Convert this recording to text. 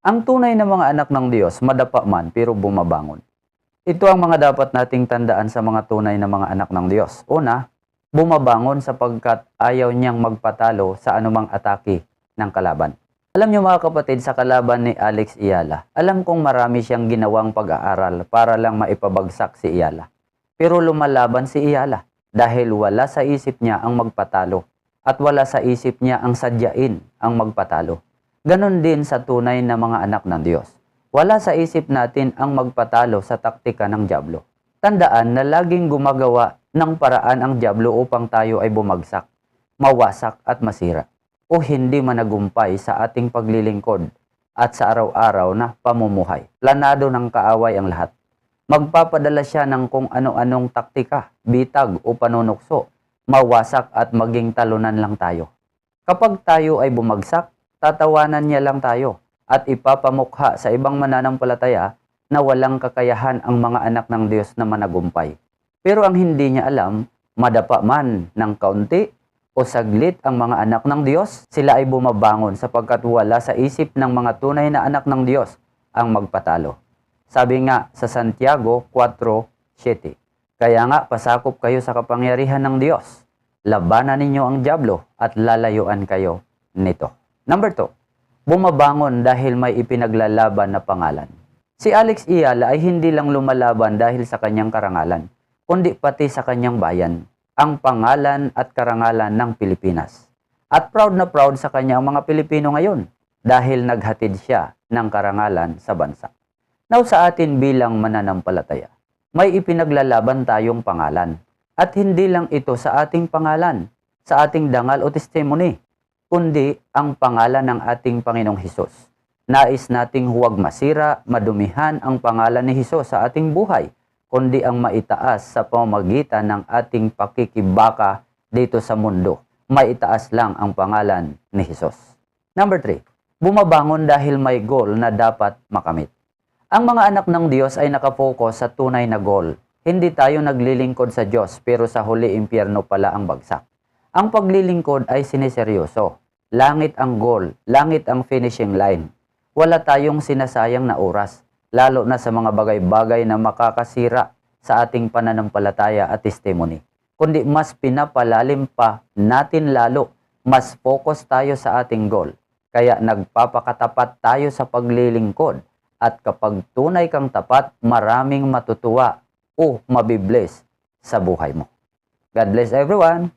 Ang tunay na mga anak ng Diyos, madapa man pero bumabangon. Ito ang mga dapat nating tandaan sa mga tunay na mga anak ng Diyos. Una, bumabangon sapagkat ayaw niyang magpatalo sa anumang atake ng kalaban. Alam niyo mga kapatid, sa kalaban ni Alex Iyala, alam kong marami siyang ginawang pag-aaral para lang maipabagsak si Iyala. Pero lumalaban si Iyala dahil wala sa isip niya ang magpatalo at wala sa isip niya ang sadyain ang magpatalo. Ganon din sa tunay na mga anak ng Diyos. Wala sa isip natin ang magpatalo sa taktika ng dyablo. Tandaan na laging gumagawa ng paraan ang dyablo upang tayo ay bumagsak, mawasak at masira, o hindi managumpay sa ating paglilingkod at sa araw-araw na pamumuhay. Planado ng kaaway ang lahat. Magpapadala siya ng kung ano-anong taktika, bitag o panunukso, mawasak at maging talunan lang tayo. Kapag tayo ay bumagsak, tatawanan niya lang tayo at ipapamukha sa ibang mananampalataya na walang kakayahan ang mga anak ng Diyos na managumpay. Pero ang hindi niya alam, madapa man ng kaunti o saglit ang mga anak ng Diyos, sila ay bumabangon sapagkat wala sa isip ng mga tunay na anak ng Diyos ang magpatalo. Sabi nga sa Santiago 4:7, kaya nga pasakop kayo sa kapangyarihan ng Diyos, labanan ninyo ang dyablo at lalayuan kayo nito. Number 2, bumabangon dahil may ipinaglalaban na pangalan. Si Alex Iyala ay hindi lang lumalaban dahil sa kanyang karangalan, kundi pati sa kanyang bayan, ang pangalan at karangalan ng Pilipinas. At proud na proud sa kanya ang mga Pilipino ngayon dahil naghatid siya ng karangalan sa bansa. Now sa atin bilang mananampalataya, may ipinaglalaban tayong pangalan. At hindi lang ito sa ating pangalan, sa ating dangal o testimony, kundi ang pangalan ng ating Panginoong Hesus. Nais nating huwag masira, madumihan ang pangalan ni Hesus sa ating buhay, kundi ang maitaas sa pamamagitan ng ating pakikibaka dito sa mundo. Maitaas lang ang pangalan ni Hesus. Number 3, bumabangon dahil may goal na dapat makamit. Ang mga anak ng Diyos ay nakapokus sa tunay na goal. Hindi tayo naglilingkod sa Diyos pero sa huli impyerno pala ang bagsak. Ang paglilingkod ay sineseryoso. Langit ang goal, langit ang finishing line. Wala tayong sinasayang na oras, lalo na sa mga bagay-bagay na makakasira sa ating pananampalataya at testimony. Kundi mas pinapalalim pa natin lalo, mas focus tayo sa ating goal. Kaya nagpapakatapat tayo sa paglilingkod at kapag tunay kang tapat, maraming matutuwa o mabibless sa buhay mo. God bless everyone!